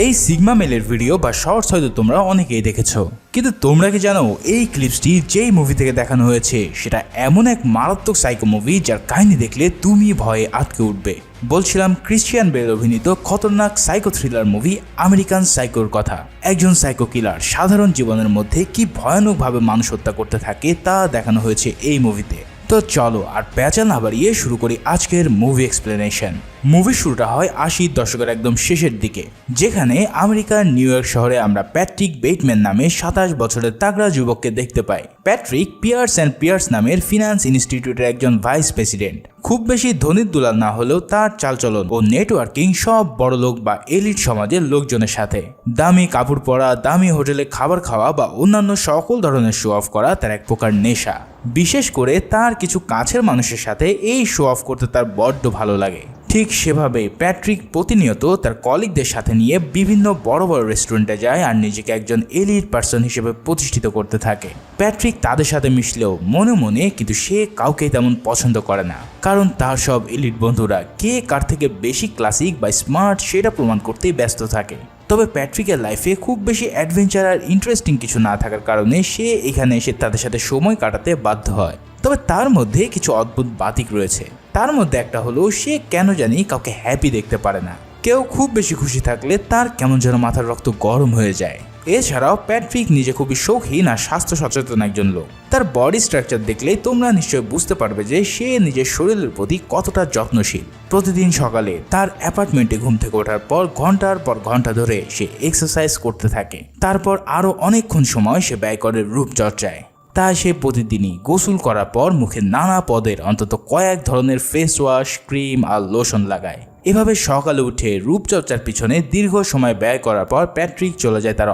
এই sigma মেলের video বা shorts হয়তো তোমরা অনেকেই দেখেছো, কিন্তু তোমরা কি জানো এই ক্লিপসটি যেই মুভি থেকে দেখানো হয়েছে সেটা এমন এক মারাত্মক সাইকো মুভি যার কাহিনী দেখলে তুমি ভয়ে আটকে উঠবে। বলছিলাম ক্রিশ্চিয়ান বেল অভিনীত খতরনাক সাইকো থ্রিলার মুভি আমেরিকান সাইকোর কথা। একজন সাইকো কিলার সাধারণ জীবনের মধ্যে কি ভয়ানকভাবে মানুষ হত্যা করতে থাকে তা দেখানো হয়েছে এই মুভিতে। তো চলো আর প্যাচাল না বাড়িয়ে শুরু করি আজকের মুভি এক্সপ্লেনেশন। মুভির শুরুটা হয় 80 দশকের একদম শেষের দিকে, যেখানে আমেরিকার নিউ ইয়র্ক শহরে আমরা প্যাট্রিক বেটম্যান নামে 27 বছরের তাগড়া যুবককে দেখতে পাই। প্যাট্রিক পিয়ার্স অ্যান্ড পিয়ার্স নামের ফিনান্স ইনস্টিটিউটের একজন ভাইস প্রেসিডেন্ট। খুব বেশি ধনীর দুলাল না হলেও তার চালচলন ও নেটওয়ার্কিং সব বড়লোক বা এলিট সমাজের লোকজনের সাথে। দামি কাপড় পরা, দামি হোটেলে খাবার খাওয়া বা অন্যান্য সকল ধরনের শো অফ করা তার এক প্রকার নেশা। বিশেষ করে তার কিছু কাছের মানুষের সাথে এই শো অফ করতে তার বড্ড ভালো লাগে। ঠিক সেভাবে প্যাট্রিক প্রতিনিয়ত তার কলিগদের সাথে নিয়ে বিভিন্ন বড় বড় রেস্টুরেন্টে যায় আর নিজেকে একজন এলিট পার্সন হিসেবে প্রতিষ্ঠিত করতে থাকে। প্যাট্রিক তাদের সাথে মিশলেও মনে মনে কিন্তু সে কাউকেই তেমন পছন্দ করে না, কারণ তার সব এলিট বন্ধুরা কে কার থেকে বেশি ক্লাসিক বা স্মার্ট সেটা প্রমাণ করতেই ব্যস্ত থাকে। তবে প্যাট্রিকের লাইফে খুব বেশি অ্যাডভেঞ্চার আর ইন্টারেস্টিং কিছু না থাকার কারণে সে এখানে এসে তাদের সাথে সময় কাটাতে বাধ্য হয়। তবে তার মধ্যে কিছু অদ্ভুত বাতিক রয়েছে। তার মধ্যে একটা হলো সে কেন জানি কাউকে হ্যাপি দেখতে পারে না। কেউ খুব বেশি খুশি থাকলে তার কেমন যেন মাথার রক্ত গরম হয়ে যায়। এছাড়াও প্যাট্রিক নিজে খুবই শৌখিন আর স্বাস্থ্য সচেতন একজন লোক। তার বডি স্ট্রাকচার দেখলেই তোমরা নিশ্চয়ই বুঝতে পারবে যে সে নিজের শরীরের প্রতি কতটা যত্নশীল। প্রতিদিন সকালে তার অ্যাপার্টমেন্টে ঘুম থেকে ওঠার পর ঘন্টার পর ঘন্টা ধরে সে এক্সারসাইজ করতে থাকে। তারপর আরও অনেকক্ষণ সময় সে ব্যয় করে রূপচর্চায়। তাই সে প্রতিদিনই গোসল করার পর মুখে নানা পদের অন্তত কয়েক ধরনের ফেস ওয়াশ, ক্রিম আর লোশন লাগায়। এভাবে সকালে উঠে রূপচর্চার পিছনে দীর্ঘ সময় ব্যয় করার পর প্যাট্রিক চলে যায় তার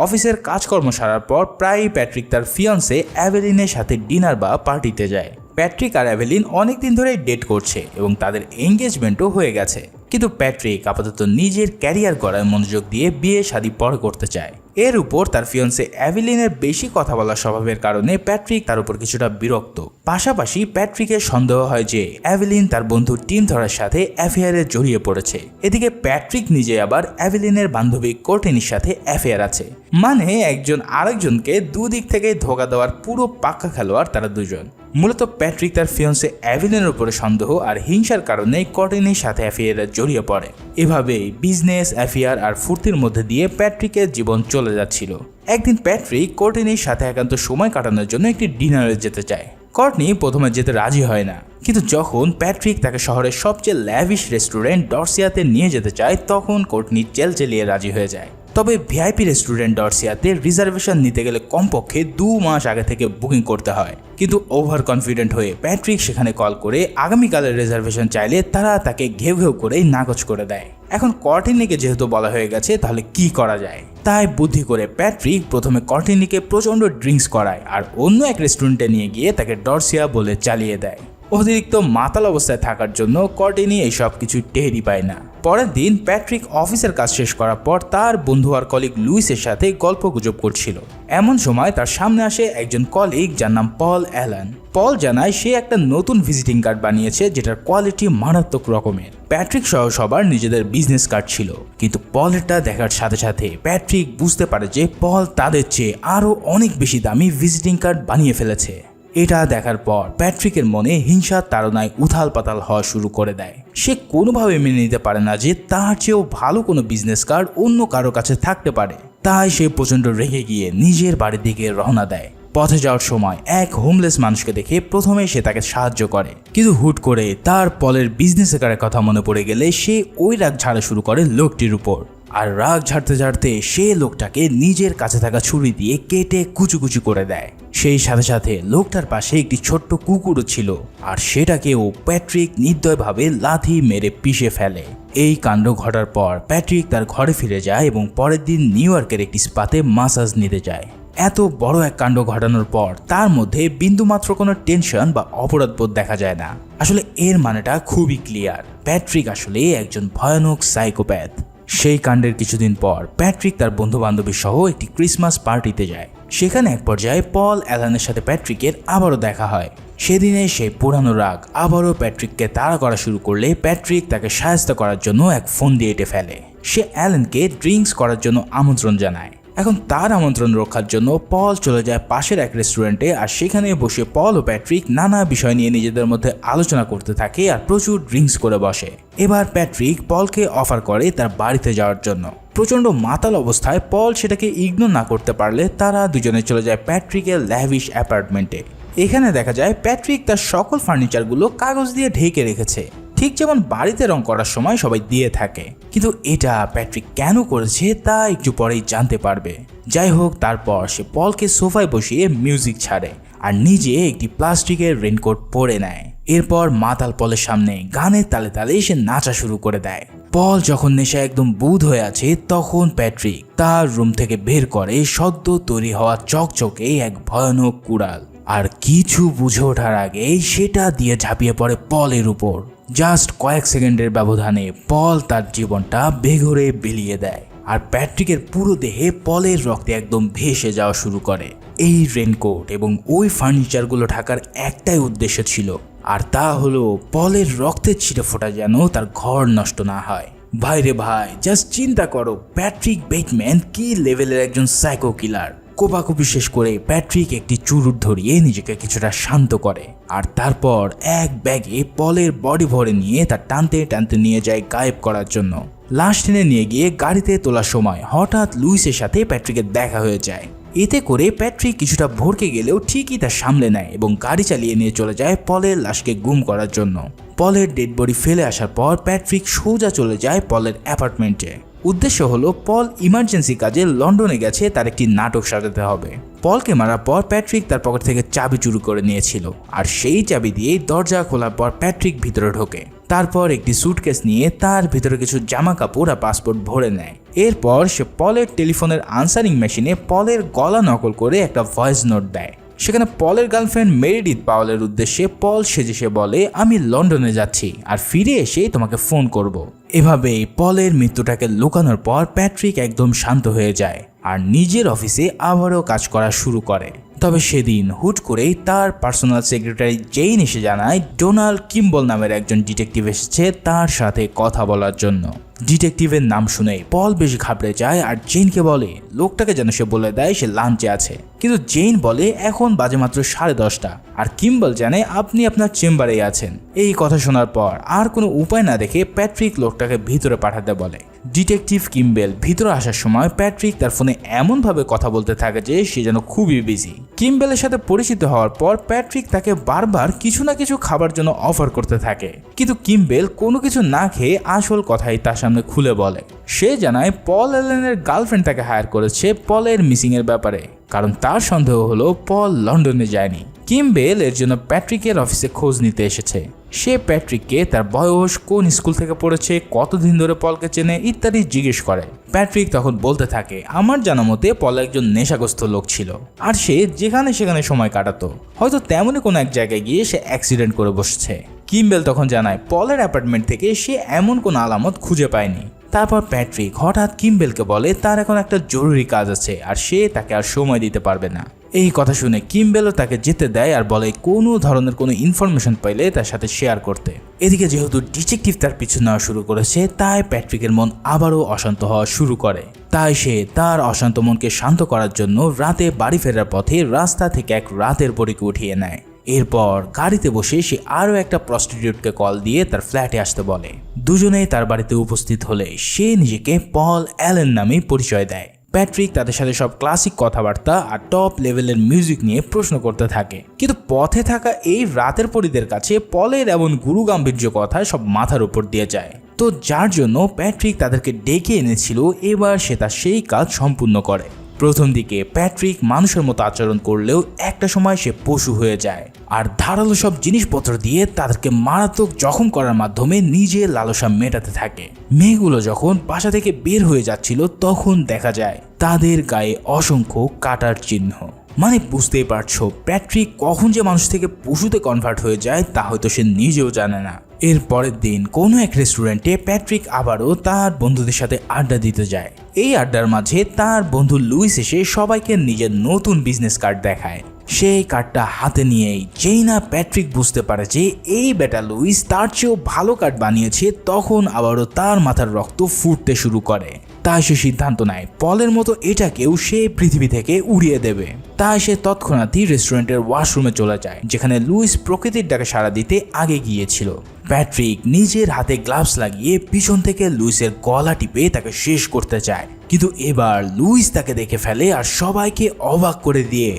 অফিসের কাজকর্ম সারার পর প্রায়ই প্যাট্রিক তার ফিয়ন্সে অ্যাভেলিনের সাথে ডিনার বা পার্টিতে যায়। প্যাট্রিক আর অ্যাভেলিন অনেকদিন ধরেই ডেট করছে এবং তাদের এঙ্গেজমেন্টও হয়ে গেছে, কিন্তু প্যাট্রিক আপাতত নিজের ক্যারিয়ার গড়ায় মনোযোগ দিয়ে বিয়ে শাদী পরে করতে চায়। এর উপর তার ফিয়ন্সে অ্যাভেলিনের বেশি কথা বলার স্বভাবের কারণে প্যাট্রিক তার উপর কিছুটা বিরক্ত। পাশাপাশি প্যাট্রিকের সন্দেহ হয় যে অ্যাভেলিন তার বন্ধু টিম থরার সাথে অ্যাফেয়ারে জড়িয়ে পড়েছে। এদিকে প্যাট্রিক নিজে আবার অ্যাভেলিনের বান্ধবী কোর্টেনির সাথে অ্যাফেয়ার আছে। মানে একজন আরেকজনকে দুদিক থেকে ধোঁকা দেওয়ার পুরো পাক্কা খেলোয়াড় তারা দুজন। মূলত প্যাট্রিক তার ফিয়ন্সে অ্যাভেলিনের উপরে সন্দেহ আর হিংসার কারণে কোর্টেনির সাথে অ্যাফেয়ারে জড়িয়ে পড়ে। এভাবেই বিজনেস, অ্যাফেয়ার আর ফুর্তির মধ্যে দিয়ে প্যাট্রিকের জীবন চলে যাচ্ছিল। একদিন প্যাট্রিক কোর্টেনির সাথে একান্ত সময় কাটানোর জন্য একটি ডিনারে যেতে চায়। কর্টনি প্রথমে যেতে রাজি হয় না, কিন্তু যখন প্যাট্রিক তাকে শহরের সবচেয়ে ল্যাভিশ রেস্টুরেন্ট ডরসিয়াতে নিয়ে যেতে চায় তখন কর্টনি চেলিয়ে রাজি হয়ে যায়। তবে ভিআইপি রেস্টুরেন্ট ডরসিয়াতে রিজার্ভেশন নিতে গেলে কমপক্ষে 2 মাস আগে থেকে বুকিং করতে হয়। কিন্তু ওভার কনফিডেন্ট হয়ে প্যাট্রিক সেখানে কল করে আগামীকালের রিজার্ভেশন চাইলে তারা তাকে ঘেউ করেই নাকচ করে দেয়। এখন কর্টিনিকে যেহেতু বলা হয়ে গেছে তাহলে কি করা যায়, তাই বুদ্ধি করে প্যাট্রিক প্রথমে কর্টিনিকে প্রচণ্ড ড্রিঙ্কস করায় আর অন্য এক রেস্টুরেন্টে নিয়ে গিয়ে তাকে ডরসিয়া বলে চালিয়ে দেয়। অতিরিক্ত মাতাল অবস্থায় থাকার জন্য কর্টিনি এই সব কিছু টেরই পায় না। পরের দিন প্যাট্রিক অফিসের কাজ শেষ করার পর তার বন্ধু আর কলিগ লুইসের সাথে গল্প গুজব করছিল। এমন সময় তার সামনে আসে একজন কলিগ যার নাম পল অ্যালান। পল জানায় সে একটা নতুন ভিজিটিং কার্ড বানিয়েছে যেটার কোয়ালিটি মারাত্মক রকমের। প্যাট্রিক সহ সবার নিজেদের বিজনেস কার্ড ছিল, কিন্তু পলেরটা দেখার সাথে সাথে প্যাট্রিক বুঝতে পারে যে পল তাদের চেয়ে আরও অনেক বেশি দামি ভিজিটিং কার্ড বানিয়ে ফেলেছে। এটা দেখার পর প্যাট্রিকের মনে হিংসার তাড়নায় উথাল পাতাল হওয়া শুরু করে দেয়। সে কোনোভাবে মেনে নিতে পারে না যে তার চেয়েও ভালো কোনো বিজনেস কার্ড অন্য কারো কাছে থাকতে পারে। তাই সে প্রচণ্ড রেগে গিয়ে নিজের বাড়ির দিকে রওনা দেয়। পথে যাওয়ার সময় এক হোমলেস মানুষকে দেখে প্রথমে সে তাকে সাহায্য করে, কিন্তু হুট করে তার পলের বিজনেস কার্ডের কথা মনে পড়ে গেলে সে ওই রাগ ঝাড়া শুরু করে লোকটির উপর। আর রাগ ঝাড়তে ঝাড়তে সে লোকটাকে নিজের কাছে থাকা ছুরি দিয়ে কেটে কুচি করে দেয়। সেই সাথে সাথে লোকটার পাশে একটি ছোট্ট কুকুরও ছিল, আর সেটাকেও প্যাট্রিক নির্দয়ভাবে লাথি মেরে পিষে ফেলে। এই কাণ্ড ঘটার পর প্যাট্রিক তার ঘরে ফিরে যায় এবং পরের দিন নিউ ইয়র্কের একটি স্পাতে মাসাজ নিতে যায়। এত বড় এক কাণ্ড ঘটানোর পর তার মধ্যে বিন্দুমাত্র কোনো টেনশন বা অপরাধবোধ দেখা যায় না। আসলে এর মানেটা খুবই ক্লিয়ার, প্যাট্রিক আসলে একজন ভয়ানক সাইকোপ্যাথ। সেই কাণ্ডের কিছুদিন পর প্যাট্রিক তার বন্ধু বান্ধবী সহ একটি ক্রিসমাস পার্টিতে যায়। সেখানে এক পর্যায়ে পল অ্যালানের সাথে প্যাট্রিকের আবারও দেখা হয়। সেদিনে সেই পুরানো রাগ আবারও প্যাট্রিককে তাড়া করা শুরু করলে প্যাট্রিক তাকে সাহায্য করার জন্য এক ফোন দিয়ে এঁটে ফেলে। সে অ্যালানকে ড্রিঙ্কস করার জন্য আমন্ত্রণ জানায়। এখন তার আমন্ত্রণ রক্ষার জন্য পল চলে যায় পাশের এক রেস্টুরেন্টে, আর সেখানে বসে পল ও প্যাট্রিক নানা বিষয় নিয়ে নিজেদের মধ্যে আলোচনা করতে থাকে আর প্রচুর ড্রিঙ্কস করে বসে। এবার প্যাট্রিক পলকে অফার করে তার বাড়িতে যাওয়ার জন্য। প্রচণ্ড মাতাল অবস্থায় পল সেটাকে ইগনোর না করতে পারলে তারা দুজনে চলে যায় প্যাট্রিকের ল্যাভিশ অ্যাপার্টমেন্টে। এখানে দেখা যায় প্যাট্রিক তার সকল ফার্নিচারগুলো কাগজ দিয়ে ঢেকে রেখেছে, ঠিক যেমন বাড়িতে রং করার সময় সবাই দিয়ে থাকে। কিন্তু এটা প্যাট্রিক কেন করেছে তা একটু পরেই জানতে পারবে। যাই হোক, তারপর সে পলকে সোফায় বসিয়ে মিউজিক ছাড়ে আর নিজে একটি প্লাস্টিকের রেনকোট পরে নেয়। এরপর মাতাল পলের সামনে গানের তালে তালে সে নাচা শুরু করে দেয়। পল যখন নেশা একদম বুঁদ হয়ে আছে তখন প্যাট্রিক তার রুম থেকে বের করে সদ্য তৈরি হওয়া চকচকে এক ভয়ানক কুড়াল, আর কিছু বুঝে ওঠার আগে সেটা দিয়ে ঝাঁপিয়ে পড়ে পলের উপর। জাস্ট কয়েক সেকেন্ডের ব্যবধানে পল তার জীবনটা বেঘরে বিলিয়ে দেয়, আর প্যাট্রিকের পুরো দেহে পলের রক্তে একদম ভেসে যাওয়া শুরু করে। এই রেনকোট এবং ওই ফার্নিচারগুলো ঢাকার একটাই উদ্দেশ্য ছিল, আর তা হলো পলের রক্তের ছিটে ফোঁটা যেন তার ঘর নষ্ট না হয়। ভাইরে ভাই, জাস্ট চিন্তা করো প্যাট্রিক বেটম্যান কি লেভেলের একজন সাইকো কিলার। কোপাকুপি শেষ করে প্যাট্রিক একটি চুরুট ধরিয়ে নিজেকে কিছুটা শান্ত করে, আর তারপর এক ব্যাগে পলের বডি ভরে নিয়ে তার টানতে টানতে নিয়ে যায় গায়েব করার জন্য। লাশ টেনে নিয়ে গিয়ে গাড়িতে তোলার সময় হঠাৎ লুইসের সাথে প্যাট্রিকের দেখা হয়ে যায়। এতে করে প্যাট্রিক কিছুটা ভরকে গেলেও ঠিকই তা সামলে নেয় এবং গাড়ি চালিয়ে নিয়ে চলে যায় পলের লাশকে গুম করার জন্য। পলের ডেড বডি ফেলে আসার পর প্যাট্রিক সোজা চলে যায় পলের অ্যাপার্টমেন্টে। উদ্দেশ্য হলো পল ইমার্জেন্সি কাজে লন্ডনে গেছে, তার একটি নাটক সাজাতে হবে। পলকে মারার পর প্যাট্রিক তার পকেট থেকে চাবি চুরি করে নিয়েছিল, আর সেই চাবি দিয়েই দরজা খোলার পর প্যাট্রিক ভিতরে ঢোকে। তারপর একটি সুটকেস নিয়ে তার ভিতরে কিছু জামা কাপড় আর পাসপোর্ট ভরে নেয়। এরপর সে পলের টেলিফোনের আনসারিং মেশিনে পলের গলা নকল করে একটা ভয়েস নোট দেয়। সেখানে পলের গার্লফ্রেন্ড মেরিডিথ পাওয়েলের উদ্দেশ্যে পল সেজে বলে, আমি লন্ডনে যাচ্ছি আর ফিরে এসে তোমাকে ফোন করব। এভাবেই পলের মৃত্যুটাকে লুকানোর পর প্যাট্রিক একদম শান্ত হয়ে যায় আর নিজের অফিসে আবারও কাজ করা শুরু করে। তবে সেদিন হুট করেই তার পার্সোনাল সেক্রেটারি জেইন এসে জানায় ডোনাল্ড কিম্বল নামের একজন ডিটেকটিভ এসেছে তার সাথে কথা বলার জন্য। ডিটেকটিভের নাম শুনেই পল বেশ ঘাবড়ে যায় আর জেইনকে বলে লোকটাকে যেন সে বলে দেয় সে লাঞ্চে আছে। কিন্তু জেইন বলে এখন বাজে মাত্র 10:30, আর কিম্বল জানে আপনি আপনার চেম্বারেই আছেন। এই কথা শোনার পর আর কোনো উপায় না দেখে প্যাট্রিক লোকটাকে ভিতরে পাঠাতে বলে। ডিটেকটিভ কিম্বেল ভিতরে আসার সময় প্যাট্রিক তার ফোনে এমনভাবে কথা বলতে থাকে যে সে যেন খুবই বিজি। কিম্বেলের সাথে পরিচিত হওয়ার পর প্যাট্রিক তাকে বারবার কিছু না কিছু খাবার জন্য অফার করতে থাকে, কিন্তু কিম্বেল কোনো কিছু না খেয়ে আসল কথাই তার সামনে খুলে বলে। সে জানায় পল অ্যালেনের গার্লফ্রেন্ড তাকে হায়ার করেছে পলের মিসিং এর ব্যাপারে, কারণ তার সন্দেহ হলো পল লন্ডনে যায়নি। কিম্বেল এর জন্য প্যাট্রিকের অফিসে খোঁজ নিতে এসেছে। সে প্যাট্রিককে তার বয়স, কোন স্কুল থেকে পড়েছে, কতদিন ধরে পলকে চেনে ইত্যাদি জিজ্ঞেস করে। প্যাট্রিক তখন বলতে থাকে আমার জানা মতে পল একজন নেশাগ্রস্ত লোক ছিল, আর সে যেখানে সেখানে সময় কাটাতো। হয়তো তেমনই কোনো এক জায়গায় গিয়ে সে অ্যাক্সিডেন্ট করে বসছে। কিম্বেল তখন জানায় পলের অ্যাপার্টমেন্ট থেকে সে এমন কোনো আলামত খুঁজে পায়নি। তারপর প্যাট্রিক হঠাৎ কিম্বেলকে বলে তার এখন একটা জরুরি কাজ আছে আর সে তাকে আর সময় দিতে পারবে না। এই কথা শুনে কিম্বেলও তাকে যেতে দেয় আর বলে কোনো ধরনের কোনো ইনফরমেশন পাইলে তার সাথে শেয়ার করতে। এদিকে যেহেতু ডিটেকটিভ তার পিছু নেওয়া শুরু করেছে, তাই প্যাট্রিকের মন আবারও অশান্ত হওয়া শুরু করে। তাই সে তার অশান্ত মনকে শান্ত করার জন্য রাতে বাড়ি ফেরার পথে রাস্তা থেকে এক রাতের পরীকে উঠিয়ে নেয়। এরপর গাড়িতে বসে সে আরও একটা প্রস্টিটিউটকে কল দিয়ে তার ফ্ল্যাটে আসতে বলে। দুজনেই তার বাড়িতে উপস্থিত হলে সে নিজেকে পল অ্যালেন নামে পরিচয় দেয়। প্যাট্রিক তাদের সাথে সব ক্লাসিক কথাবার্তা আর টপ লেভেলের মিউজিক নিয়ে প্রশ্ন করতে থাকে, কিন্তু পথে থাকা এই রাতের পরীদের কাছে পলের এমন গুরু গাম্ভীর্য কথা সব মাথার উপর দিয়ে যায়। তো যার জন্য প্যাট্রিক তাদেরকে ডেকে এনেছিল, এবার সে তার সেই কাজ সম্পূর্ণ করে। প্রথম দিকে প্যাট্রিক মানুষের মতো আচরণ করলেও একটা সময় সে পশু হয়ে যায় আর ধারালো সব জিনিসপত্র দিয়ে তাদেরকে মারাত্মক জখম করার মাধ্যমে নিজের লালসা মেটাতে থাকে। মেয়েগুলো যখন বাসা থেকে বের হয়ে যাচ্ছিল তখন দেখা যায় তাদের গায়ে অসংখ্য কাটার চিহ্ন। মানে বুঝতেই পারছো প্যাট্রিক কখন যে মানুষ থেকে পশুতে কনভার্ট হয়ে যায় তা হয়তো সে নিজেও জানে না। এর পরের দিন কোনো এক রেস্টুরেন্টে প্যাট্রিক আবারও তার বন্ধুদের সাথে আড্ডা দিতে যায়। এই আড্ডার মাঝে তার বন্ধু লুইস এসে সবাইকে নিজের নতুন বিজনেস কার্ড দেখায়। সেই কার্ডটা হাতে নিয়েই যেই না প্যাট্রিক বুঝতে পারে যে এই বেটা লুইস তার চেয়েও ভালো কার্ড বানিয়েছে, তখন আবারও তার মাথার রক্ত ফুটতে শুরু করে। তাই সে সিদ্ধান্ত নেয় পলের মতো এটাকেও সে পৃথিবী থেকে উড়িয়ে দেবে। তাই সে তৎক্ষণাৎই রেস্টুরেন্টের ওয়াশরুমে চলে যায়, যেখানে লুইস প্রকৃতির ডাকে সাড়া দিতে আগে গিয়েছিল। প্যাট্রিক নিজের হাতে গ্লাভস লাগিয়ে পিছন থেকে লুইসের গলা টিপে তাকে শেষ করতে চায়, কিন্তু এবার লুইস তাকে দেখে ফেলে আর সবাইকে অবাক করে দিয়ে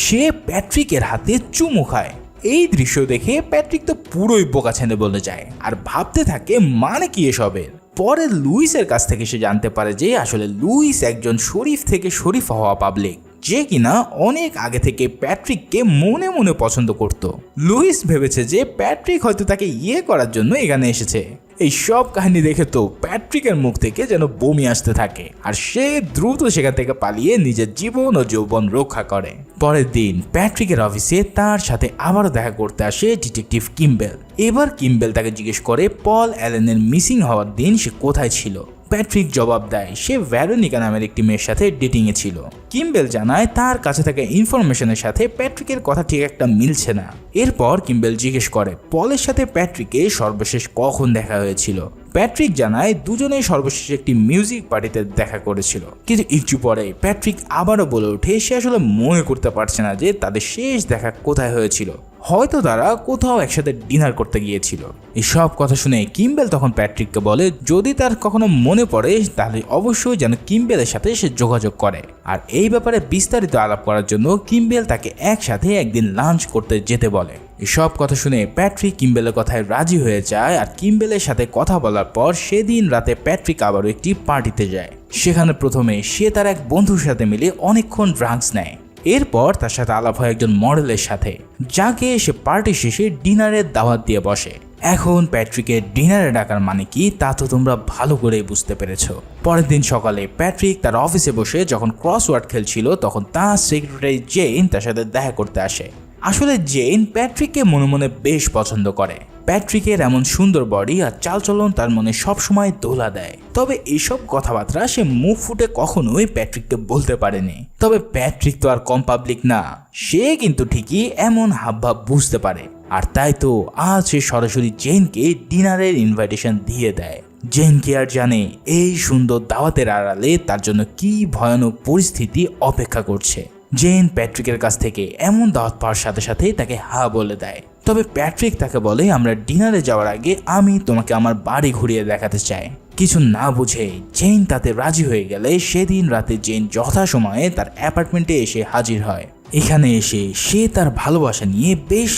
সে প্যাট্রিকের হাতে চুমু খায়। এই দৃশ্য দেখে প্যাট্রিক তো পুরোই বোকাছেনে বলে যায় আর ভাবতে থাকে মানে কি এসবের। পরে লুইসের কাছ থেকে সে জানতে পারে যে আসলে লুইস একজন শরীফ থেকে শরীফ হওয়া পাবলিক, যে কিনা অনেক আগে থেকে প্যাট্রিককে মনে মনে পছন্দ করত। লুইস ভেবেছে যে প্যাট্রিক হয়তো তাকে ইয়ে করার জন্য এখানে এসেছে। এই সব কাহিনী দেখে তো প্যাট্রিকের মুখ থেকে যেন বমি আসতে থাকে আর সে দ্রুত সেখান থেকে পালিয়ে নিজের জীবন ও যৌবন রক্ষা করে। পরের দিন প্যাট্রিকের অফিসে তার সাথে আবারও দেখা করতে আসে ডিটেকটিভ কিম্বেল। এবার কিম্বেল তাকে জিজ্ঞেস করে পল অ্যালেনের মিসিং হওয়ার দিন সে কোথায় ছিল। প্যাট্রিক জবাব দেয় সে ভ্যারোনিকা নামের একটি মেয়ের সাথে ডেটিংয়ে ছিল। কিম্বেল জানায় তার কাছে থাকা ইনফরমেশনের সাথে প্যাট্রিকের কথা ঠিক একটা মিলছে না। এরপর কিম্বেল জিজ্ঞেস করে পলের সাথে প্যাট্রিকের সর্বশেষ কখন দেখা হয়েছিল। প্যাট্রিক জানায় দুজনেই সর্বশেষ একটি মিউজিক পার্টিতে দেখা করেছিল, কিন্তু একটু পরে প্যাট্রিক আবারও বলে ওঠে সে আসলে মনে করতে পারছে না যে তাদের শেষ দেখা কোথায় হয়েছিল, হয়তো তারা কোথাও একসাথে ডিনার করতে গিয়েছিল। এই সব কথা শুনে কিম্বেল তখন প্যাট্রিককে বলে যদি তার কখনো মনে পড়ে তাহলে অবশ্যই যেন কিম্বেলের সাথে সে যোগাযোগ করে। আর এই ব্যাপারে বিস্তারিত আলাপ করার জন্য কিম্বেল তাকে একসাথে একদিন লাঞ্চ করতে যেতে বলে। এই সব কথা শুনে প্যাট্রিক কিম্বেলের কথায় রাজি হয়ে যায় আর কিম্বেলের সাথে কথা বলার পর সেদিন রাতে প্যাট্রিক আবারও একটি পার্টিতে যায়। সেখানে প্রথমে সে তার এক বন্ধুর সাথে মিলে অনেকক্ষণ ড্রাগস নেয়। এরপর তার সাথে আলাপ হয় একজন মডেলের সাথে, যাকে সে পার্টি শেষে ডিনারের দাওয়াত দিয়ে বসে। এখন প্যাট্রিকের ডিনারে ডাকার মানে কি তা তো তোমরা ভালো করেই বুঝতে পেরেছ। পরের দিন সকালে প্যাট্রিক তার অফিসে বসে যখন ক্রসওয়ার্ড খেলছিল তখন তার সেক্রেটারি জেন তার সাথে দেখা করতে আসে। আসলে জেন প্যাট্রিককে মনে মনে বেশ পছন্দ করে। প্যাট্রিকের এমন সুন্দর বডি আর চালচলন তার মনে সবসময় দোলা দেয়। তবে এইসব কথাবার্তা সে মুখ ফুটে কখনোই প্যাট্রিককে বলতে পারেনি। তবে প্যাট্রিক তো আর কম পাবলিক না, সে কিন্তু ঠিকই এমন হাবভাব বুঝতে পারে। আর তাই তো আজ সে সরাসরি জেনকে ডিনারের ইনভাইটেশন দিয়ে দেয়। জেন কি আর জানে এই সুন্দর দাওয়াতের আড়ালে তার জন্য কি ভয়ানক পরিস্থিতি অপেক্ষা করছে। জেন প্যাট্রিকের কাছ থেকে এমন দাওয়াত পাওয়ার সাথে সাথে তাকে হা বলে দেয়। তবে প্যাট্রিক তাকে বলে আমরা ডিনারে যাওয়ার আগে আমি তোমাকে আমার বাড়ি ঘুরিয়ে দেখাতে চাই। কিছু না বুঝে জেন তাতে রাজি হয়ে গেলে সেদিন রাতে জেন যথাসময়ে তার অ্যাপার্টমেন্টে এসে হাজির হয়। এখানে এসে সে তার ভালোবাসা নিয়ে বেশ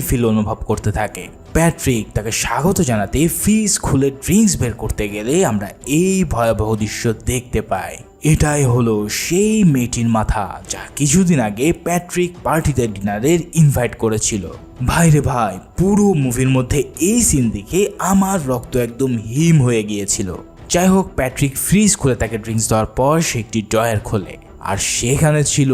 ফিল অনুভব করতে থাকে। প্যাট্রিক তাকে স্বাগত জানাতে ফ্রিজ খুলে ড্রিঙ্কস বের করতে গেলে আমরা এই ভয়াবহ দৃশ্য দেখতে পাই। এটাই হলো সেই মেয়েটির মাথা যা কিছুদিন আগে প্যাট্রিক পার্টিতে ডিনারের ইনভাইট করেছিল। ভাইরে ভাই, পুরো মুভির মধ্যে এই সিন দেখে আমার রক্ত একদম হিম হয়ে গিয়েছিল। যাই হোক, প্যাট্রিক ফ্রিজ খুলে তাকে ড্রিঙ্কস দেওয়ার পর সে একটি ড্রয়ার খোলে আর সেখানে ছিল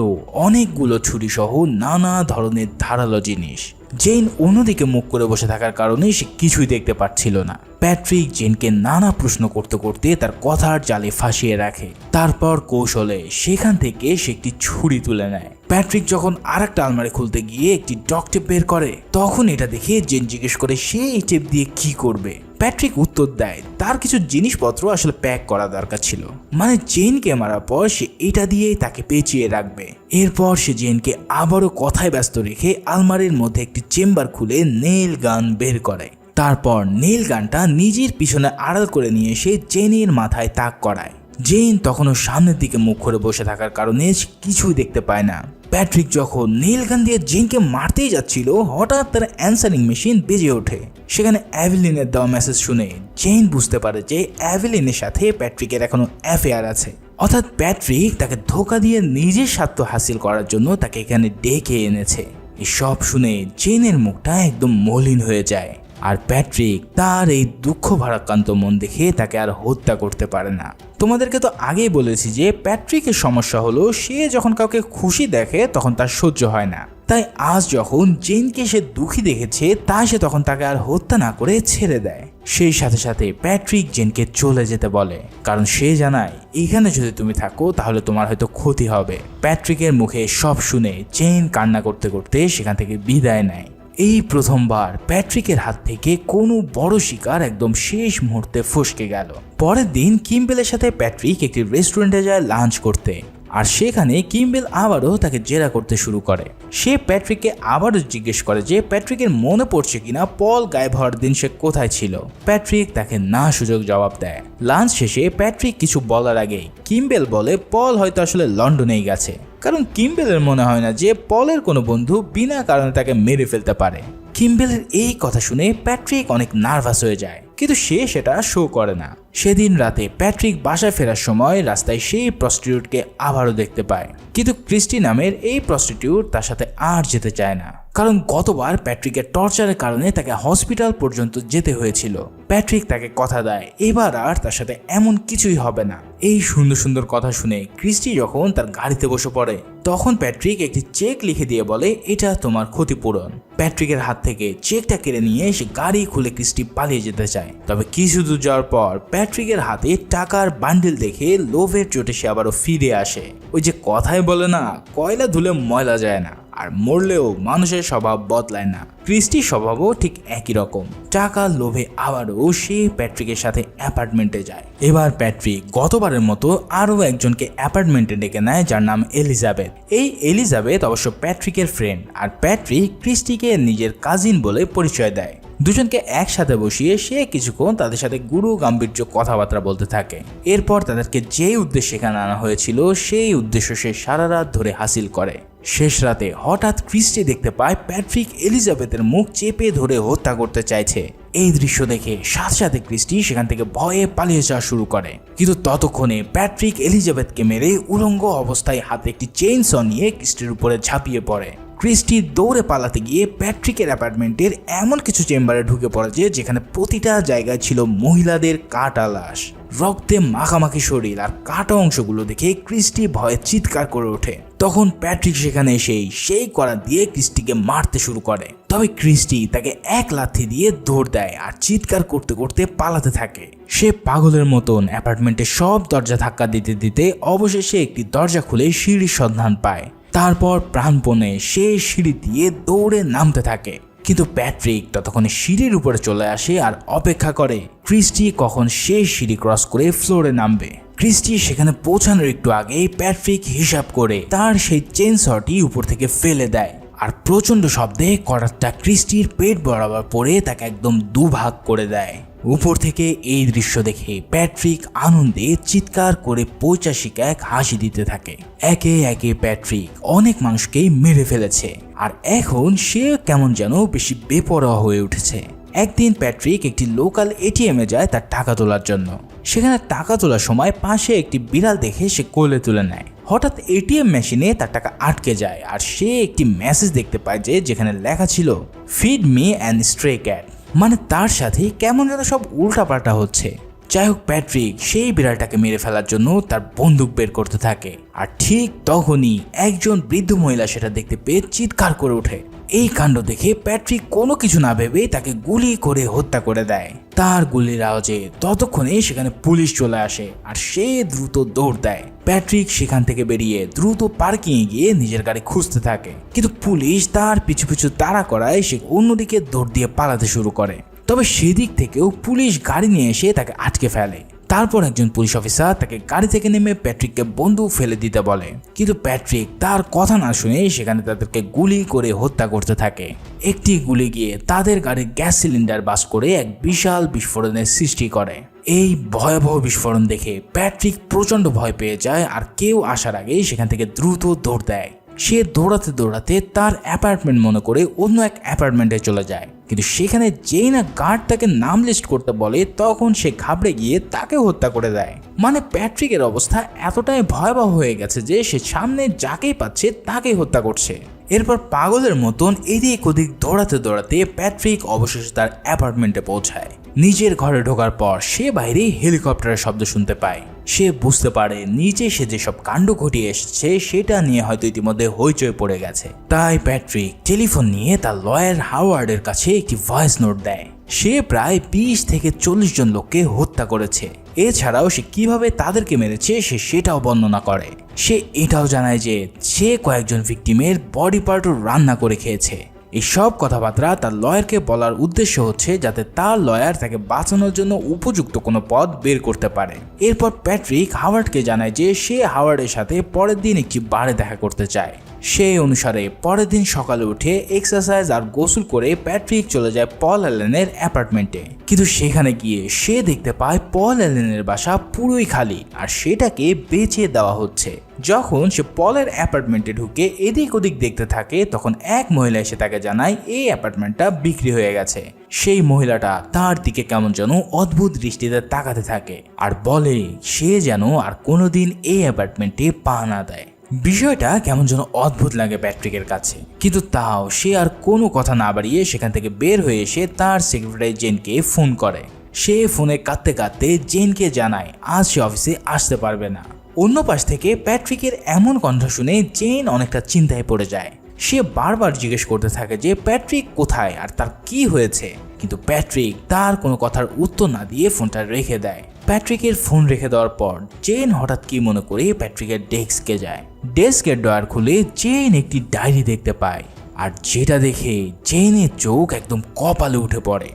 অনেকগুলো ছুরি সহ নানা ধরনের ধারালো জিনিস। জেন অন্যদিকে মুখ করে বসে থাকার কারণে সে কিছুই দেখতে পাচ্ছিল না। প্যাট্রিক জেনকে নানা প্রশ্ন করতে করতে তার কথার জালে ফাঁসিয়ে রাখে। তারপর কৌশলে সেখান থেকে সে একটি ছুরি তুলে নেয়। প্যাট্রিক যখন আরেকটা আলমারি খুলতে গিয়ে একটি ডক টেপ বের করে, তখন এটা দেখে জেন জিজ্ঞেস করে সে এই টেপ দিয়ে কি করবে। প্যাট্রিক উত্তর দেয় তার কিছু জিনিসপত্র আসলে প্যাক করা দরকার ছিল, মানে জেনকে মারার পর সে এটা দিয়েই তাকে পেঁচিয়ে রাখবে। এরপর সে জেনকে আবারও কথায় ব্যস্ত রেখে আলমারির মধ্যে একটি চেম্বার খুলে নেল গান বের করে। তারপর নেল গানটা নিজের পিছনে আড়াল করে নিয়ে এসে জেনের মাথায় তাক করায়। জেন তখনও সামনের দিকে মুখ করে বসে থাকার কারণে কিছুই দেখতে পায় না। প্যাট্রিক যখন নীল গান দিয়ে জেনকে মারতেই যাচ্ছিল, হঠাৎ তার অ্যান্সারিং মেশিন বেজে ওঠে। সেখানে অ্যাভেলিনের দেওয়া মেসেজ শুনে জেন বুঝতে পারে যে অ্যাভেলিনের সাথে প্যাট্রিকের এখনো অ্যাফেয়ার আছে। অর্থাৎ প্যাট্রিক তাকে ধোকা দিয়ে নিজের স্বার্থ হাসিল করার জন্য তাকে এখানে ডেকে এনেছে। এই সব শুনে জেনের মুখটা একদম মলিন হয়ে যায়। আর প্যাট্রিক তার এই দুঃখ ভারাক্রান্ত মন দেখে তাকে আর হত্যা করতে পারে না। তোমাদেরকে তো আগেই বলেছি যে প্যাট্রিকের সমস্যা হলো সে যখন কাউকে খুশি দেখে তখন তার সহ্য হয় না, তাই আজ যখন জেনকে সে দুঃখী দেখেছে তাই সে তখন তাকে আর হত্যা না করে ছেড়ে দেয়। সেই সাথে সাথে প্যাট্রিক জেনকে চলে যেতে বলে, কারণ সে জানায় এখানে যদি তুমি থাকো তাহলে তোমার হয়তো ক্ষতি হবে। প্যাট্রিকের মুখে সব শুনে জেন কান্না করতে করতে সেখান থেকে বিদায় নেয়। এই প্রথমবার প্যাট্রিকের হাত থেকে কোনো বড় শিকার একদম শেষ মুহূর্তে ফসকে গেল। পরের দিন কিম্বেলের সাথে প্যাট্রিক একটি রেস্টুরেন্টে যায় লাঞ্চ করতে, আর সেখানে কিম্বেল আবারও তাকে জেরা করতে শুরু করে। সে প্যাট্রিককে আবারও জিজ্ঞেস করে যে প্যাট্রিকের মনে পড়ছে কিনা পল গায়েব হওয়ার দিন সে কোথায় ছিল। প্যাট্রিক তাকে না সুযোগ জবাব দেয়। লাঞ্চ শেষে প্যাট্রিক কিছু বলার আগেই কিম্বেল বলে পল হয়তো আসলে লন্ডনেই গেছে, কারণ কিম্বেলের মনে হয় না যে পলের কোনো বন্ধু বিনা কারণে তাকে মেরে ফেলতে পারে। কিম্বেলের এই কথা শুনে প্যাট্রিক অনেক নার্ভাস হয়ে যায়, কিন্তু সে সেটা শো করে না। সেদিন রাতে প্যাট্রিক বাসায় ফেরার সময় রাস্তায় সেই প্রস্টিটিউটকে আবারও দেখতে পায়, কিন্তু ক্রিস্টি নামের এই প্রস্টিটিউট তার সাথে আর যেতে চায় না, কারণ গতবার প্যাট্রিকের টর্চারের কারণে তাকে হসপিটাল পর্যন্ত যেতে হয়েছিল। প্যাট্রিক তাকে কথা দেয় এবার আর তার সাথে এমন কিছুই হবে না। এই সুন্দর সুন্দর কথা শুনে ক্রিস্টি যখন তার গাড়িতে বসে পড়ে তখন প্যাট্রিক একটি চেক লিখে দিয়ে বলে এটা তোমার ক্ষতিপূরণ। প্যাট্রিকের হাত থেকে চেকটা কেড়ে নিয়ে সে গাড়ি খুলে ক্রিস্টি পালিয়ে যেতে চায়। তবে কিছু দূর যাওয়ার পর প্যাট্রিকের হাতে টাকার বান্ডিল দেখে লোভের চোটে সে আবারও ফিরে আসে। ওই যে কথাই বলে না, কয়লা ধুলে ময়লা যায় না, আর মরলেও মানুষের স্বভাব বদলায় না। ক্রিস্টির স্বভাবও ঠিক একই রকম। টাকার লোভে আবারও সে প্যাট্রিকের সাথে অ্যাপার্টমেন্টে যায়। এবার প্যাট্রিক গতবারের মতো আরও একজনকে অ্যাপার্টমেন্টে ডেকে নেয়, যার নাম এলিজাবেথ। এই এলিজাবেথ অবশ্য প্যাট্রিকের ফ্রেন্ড, আর প্যাট্রিক ক্রিস্টিকে নিজের কাজিন বলে পরিচয় দেয়। দুজনকে একসাথে বসিয়ে সে কিছুক্ষণ তাদের সাথে গুরু গাম্ভীর্য কথাবার্তা বলতে থাকে। এরপর তাদেরকে যে উদ্দেশ্যে এখানে আনা হয়েছিল সেই উদ্দেশ্য সে সারা রাত ধরে হাসিল করে। শেষ রাতে হঠাৎ ক্রিস্টি দেখতে পায় প্যাট্রিক এলিজাবেথের মুখ চেপে ধরে হত্যা করতে চাইছে। এই দৃশ্য দেখে সাথে সাথে ক্রিস্টি সেখান থেকে ভয়ে পালিয়ে যাওয়া শুরু করে, কিন্তু ততক্ষণে প্যাট্রিক এলিজাবেথকে মেরে উলঙ্গ অবস্থায় হাতে একটি চেইনস নিয়ে ক্রিস্টির উপরে ঝাঁপিয়ে পড়ে। ক্রিস্টি দৌড়ে পালাতে গিয়ে প্যাট্রিকের অ্যাপার্টমেন্টের এমন কিছু চেম্বারে ঢুকে পড়ে যেখানে প্রতিটা জায়গায় ছিল মহিলাদের কাটা লাশ, রক্তে মাখামাখি শরীর, আর কাটা অংশগুলো দেখে ক্রিস্টি ভয়ে চিৎকার করে ওঠে। তখন প্যাট্রিক সেখানে এসেই সেই কড়া দিয়ে ক্রিস্টিকে মারতে শুরু করে। তবে ক্রিস্টি তাকে এক লাথি দিয়ে দৌড় দেয় আর চিৎকার করতে করতে পালাতে থাকে। সে পাগলের মতন অ্যাপার্টমেন্টের সব দরজা ধাক্কা দিতে দিতে অবশেষে একটি দরজা খুলে সিঁড়ির সন্ধান পায়। তারপর প্রাণপণে সে সিঁড়ি দিয়ে দৌড়ে নামতে থাকে, কিন্তু প্যাট্রিক ততক্ষণে সিঁড়ির উপরে চলে আসে আর অপেক্ষা করে ক্রিস্টি কখন সেই সিঁড়ি ক্রস করে ফ্লোরে নামবে। ক্রিস্টি সেখানে পৌঁছানোর একটু আগেই প্যাট্রিক হিসাব করে তার সেই চেইনসটি উপর থেকে ফেলে দেয়, আর প্রচন্ড শব্দে করাতটা ক্রিস্টির পেট বরাবর পড়ে তাকে একদম দুভাগ করে দেয়। উপর থেকে এই দৃশ্য দেখে প্যাট্রিক আনন্দে চিৎকার করে পৈশাচিক এক হাসি দিতে থাকে। একে একে প্যাট্রিক অনেক মানুষকেই মেরে ফেলেছে, আর এখন সে কেমন যেন বেশি বেপরোয়া হয়ে উঠেছে। একদিন প্যাট্রিক একটি লোকাল এটিএমে যায় তার টাকা তোলার জন্য। সেখানে টাকা তোলার সময় পাশে একটি বিড়াল দেখে সে কোলে তুলে নেয়। হঠাৎ এটিএম মেশিনে তার টাকা আটকে যায়, আর সে একটি মেসেজ দেখতে পায় যেখানে লেখা ছিল ফিড মি অ্যান্ড স্ট্রে ক্যাট, মানে তার সাথে কেমন যেন সব উল্টাপাল্টা হচ্ছে। যাই হোক, প্যাট্রিক সেই বিড়ালটাকে মেরে ফেলার জন্য তার বন্দুক বের করতে থাকে, আর ঠিক তখনই একজন বৃদ্ধ মহিলা সেটা দেখতে পেয়ে চিৎকার করে ওঠে। এই কাণ্ড দেখে প্যাট্রিক কোনো কিছু না ভেবে তাকে গুলি করে হত্যা করে দেয়। তার গুলির আওয়াজে ততক্ষণে সেখানে পুলিশ চলে আসে, আর সে দ্রুত দৌড় দেয়। প্যাট্রিক সেখান থেকে বেরিয়ে দ্রুত পার্কিংয়ে গিয়ে নিজের গাড়ি খুঁজতে থাকে, কিন্তু পুলিশ তার পিছু পিছু তাড়া করায় সে অন্যদিকে দৌড় দিয়ে পালাতে শুরু করে। তবে সেদিক থেকেও পুলিশ গাড়ি নিয়ে এসে তাকে আটকে ফেলে। তারপর একজন পুলিশ অফিসার তাকে গাড়ি থেকে নেমে প্যাট্রিককে বন্দুক ফেলে দিতে বলে, কিন্তু প্যাট্রিক তার কথা না শুনে সেখানে তাদেরকে গুলি করে হত্যা করতে থাকে। একটি গুলি গিয়ে তাদের গাড়ির গ্যাস সিলিন্ডার বাস করে এক বিশাল বিস্ফোরণের সৃষ্টি করে। এই ভয়াবহ বিস্ফোরণ দেখে প্যাট্রিক প্রচন্ড ভয় পেয়ে যায়, আর কেউ আসার আগেই সেখান থেকে দ্রুত দৌড় দেয়। সে দৌড়াতে দৌড়াতে তার অ্যাপার্টমেন্ট মনে করে অন্য এক অ্যাপার্টমেন্টে চলে যায়, কিন্তু সেখানে যেই না গার্ড তাকে নাম লিস্ট করতে বলে তখন সে ঘাবড়ে গিয়ে তাকে হত্যা করে দেয়। মানে প্যাট্রিকের অবস্থা এতটাই ভয়াবহ হয়ে গেছে যে সে সামনে যাকেই পাচ্ছে তাকেই হত্যা করছে। এরপর পাগলের মতন এদিক ওদিক দৌড়াতে দৌড়াতে প্যাট্রিক অবশেষে তার অ্যাপার্টমেন্টে পৌঁছায়। নিজের ঘরে ঢোকার পর সে বাইরে হেলিকপ্টারের শব্দ শুনতে পায়। সে বুঝতে পারে নিচে সে যেসব কাণ্ড ঘটিয়ে এসেছে সেটা নিয়ে হয়তো ইতিমধ্যে হইচই পড়ে গেছে। তাই প্যাট্রিক টেলিফোন নিয়ে তার লয়ার হাওয়ার্ডের কাছে একটি ভয়েস নোট দেয়। সে প্রায় 20 থেকে 40 জন লোককে হত্যা করেছে। এছাড়াও সে কিভাবে তাদেরকে মেরেছে সেটাও বর্ণনা করে। সে এটাও জানায় যে সে কয়েকজন ভিকটিমের বডি পার্টও রান্না করে খেয়েছে। এই সব কথাবার্তা তার লয়ারকে বলার উদ্দেশ্য হচ্ছে যাতে তার লয়ার তাকে বাঁচানোর জন্য উপযুক্ত কোনো পথ বের করতে পারে। এরপর প্যাট্রিক হাওয়ার্ডকে জানায় যে সে হাওয়ার্ডের সাথে পরের দিন একটি বারে দেখা করতে চায়। সেই অনুসারে পরের দিন সকালে উঠে এক্সারসাইজ আর গোসল করে প্যাট্রিক চলে যায় পল অ্যালেনের অ্যাপার্টমেন্টে। কিন্তু সেখানে গিয়ে সে দেখতে পায় পল অ্যালেনের বাসা পুরোই খালি আর সেটাকে বেচে দেওয়া হচ্ছে। যখন সে পলের অ্যাপার্টমেন্টে ঢুকে এদিক ওদিক দেখতে থাকে তখন এক মহিলা এসে তাকে জানায় এই অ্যাপার্টমেন্টটা বিক্রি হয়ে গেছে। সেই মহিলাটা তার দিকে কেমন যেন অদ্ভুত দৃষ্টিতে তাকাতে থাকে আর বলে সে যেন আর কোনোদিন এই অ্যাপার্টমেন্টে পা না দেয়। বিষয়টা কেমন যেন অদ্ভুত লাগে প্যাট্রিকের কাছে, কিন্তু তাও সে আর কোনো কথা না বাড়িয়ে সেখান থেকে বের হয়ে এসে তার সেক্রেটারি জেনকে ফোন করে। সে ফোনে কাঁদতে কাঁদতে জেনকে জানায় আজ সে অফিসে আসতে পারবে না। অন্য পাশ থেকে প্যাট্রিকের এমন কণ্ঠ শুনে জেন অনেকটা চিন্তায় পড়ে যায়। সে বারবার জিজ্ঞেস করতে থাকে যে প্যাট্রিক কোথায় আর তার কি হয়েছে, কিন্তু প্যাট্রিক তার কোনো কথার উত্তর না দিয়ে ফোনটা রেখে দেয়। প্যাট্রিকের ফোন রেখে দেওয়ার পর জেন হঠাৎ কি মনে করে প্যাট্রিকের ডেস্কে যায়। ডেস্কের ড্রয়ার খুলে জেন একটি ডায়েরি দেখতে পায় আর যেটা দেখে জেনের চোখ একদম কপালে উঠে পড়ে।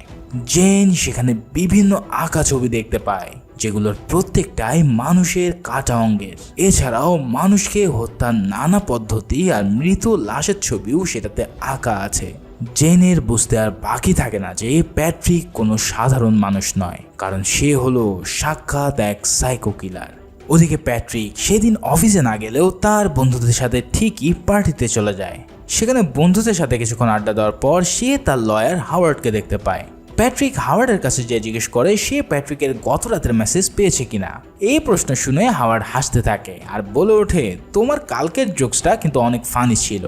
জেন সেখানে বিভিন্ন আঁকা ছবি দেখতে পায় যেগুলোর প্রত্যেকটাই মানুষের কাটা অঙ্গের। এছাড়াও মানুষকে হত্যার নানা পদ্ধতি আর মৃত লাশের ছবিও সেটাতে আঁকা আছে। জেনের বুঝতে আর বাকি থাকে না যে প্যাট্রিক কোনো সাধারণ মানুষ নয়, কারণ সে হলো সাক্ষাৎ এক সাইকো কিলার। ওদিকে প্যাট্রিক সেদিন অফিসে না গেলেও তার বন্ধুদের সাথে ঠিকই পার্টিতে চলে যায়। সেখানে বন্ধুদের সাথে কিছুক্ষণ আড্ডা দেওয়ার পর সে তার লয়ার হাওয়ার্ডকে দেখতে পায়। প্যাট্রিক হাওয়ার্ডের কাছে যে জিজ্ঞেস করে সে প্যাট্রিকের গত রাতের মেসেজ পেয়েছে কিনা। এই প্রশ্ন শুনে হাওয়ার্ড হাসতে থাকে আর বলে ওঠে তোমার কালকের জোকসটা কিন্তু অনেক ফানি ছিল।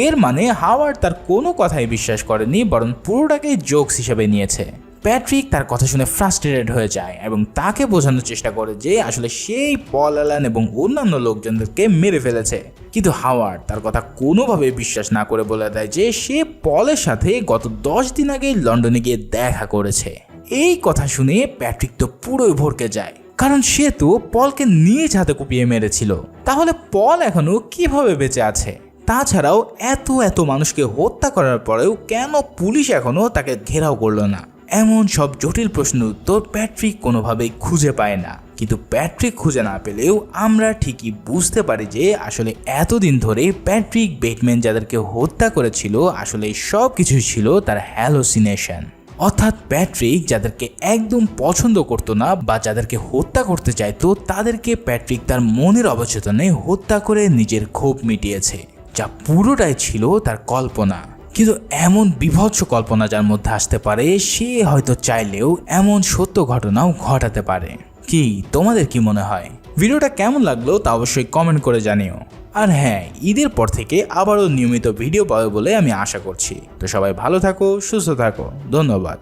এর মানে হাওয়ার্ড তার কোনো কথাই বিশ্বাস করেনি, বরং পুরোটাকেই জোকস হিসেবে নিয়েছে। প্যাট্রিক তার কথা শুনে ফ্রাস্ট্রেটেড হয়ে যায় এবং তাকে বোঝানোর চেষ্টা করে যে আসলে সেই পল অ্যালেন এবং অন্যান্য লোকজনদেরকে মেরে ফেলেছে। কিন্তু হাওয়ার্ড তার কথা কোনোভাবে বিশ্বাস না করে বলে দেয় যে সে পলের সাথে গত 10 দিন আগে লন্ডনে গিয়ে দেখা করেছে। এই কথা শুনে প্যাট্রিক তো পুরোই ভরকে যায়, কারণ সে তো পলকে নিজ হাতে কুপিয়ে মেরেছিল। তাহলে পল এখনো কিভাবে বেঁচে আছে? তাছাড়াও এত মানুষকে হত্যা করার পরেও কেন পুলিশ এখনো তাকে ঘেরাও করলো না? এমন সব জটিল প্রশ্নের উত্তর প্যাট্রিক কোনোভাবেই খুঁজে পায় না। কিন্তু প্যাট্রিক খুঁজে না পেলেও আমরা ঠিকই বুঝতে পারি যে আসলে এতদিন ধরে প্যাট্রিক বেটম্যান যাদেরকে হত্যা করেছিল আসলে সব কিছুই ছিল তার হ্যালোসিনেশন। অর্থাৎ প্যাট্রিক যাদেরকে একদম পছন্দ করতো না বা যাদেরকে হত্যা করতে চাইতো তাদেরকে প্যাট্রিক তার মনের অবচেতনে হত্যা করে নিজের ক্ষোভ মিটিয়েছে, যা পুরোটাই ছিল তার কল্পনা। কিন্তু এমন বিভৎস কল্পনা যার মধ্যে আসতে পারে সে হয়তো চাইলেও এমন সত্য ঘটনাও ঘটাতে পারে। কি তোমাদের কি মনে হয়? ভিডিওটা কেমন লাগলো তা অবশ্যই কমেন্ট করে জানিও। আর হ্যাঁ, ঈদের পর থেকে আবারও নিয়মিত ভিডিও পাবে বলে আমি আশা করছি। তো সবাই ভালো থাকো, সুস্থ থাকো, ধন্যবাদ।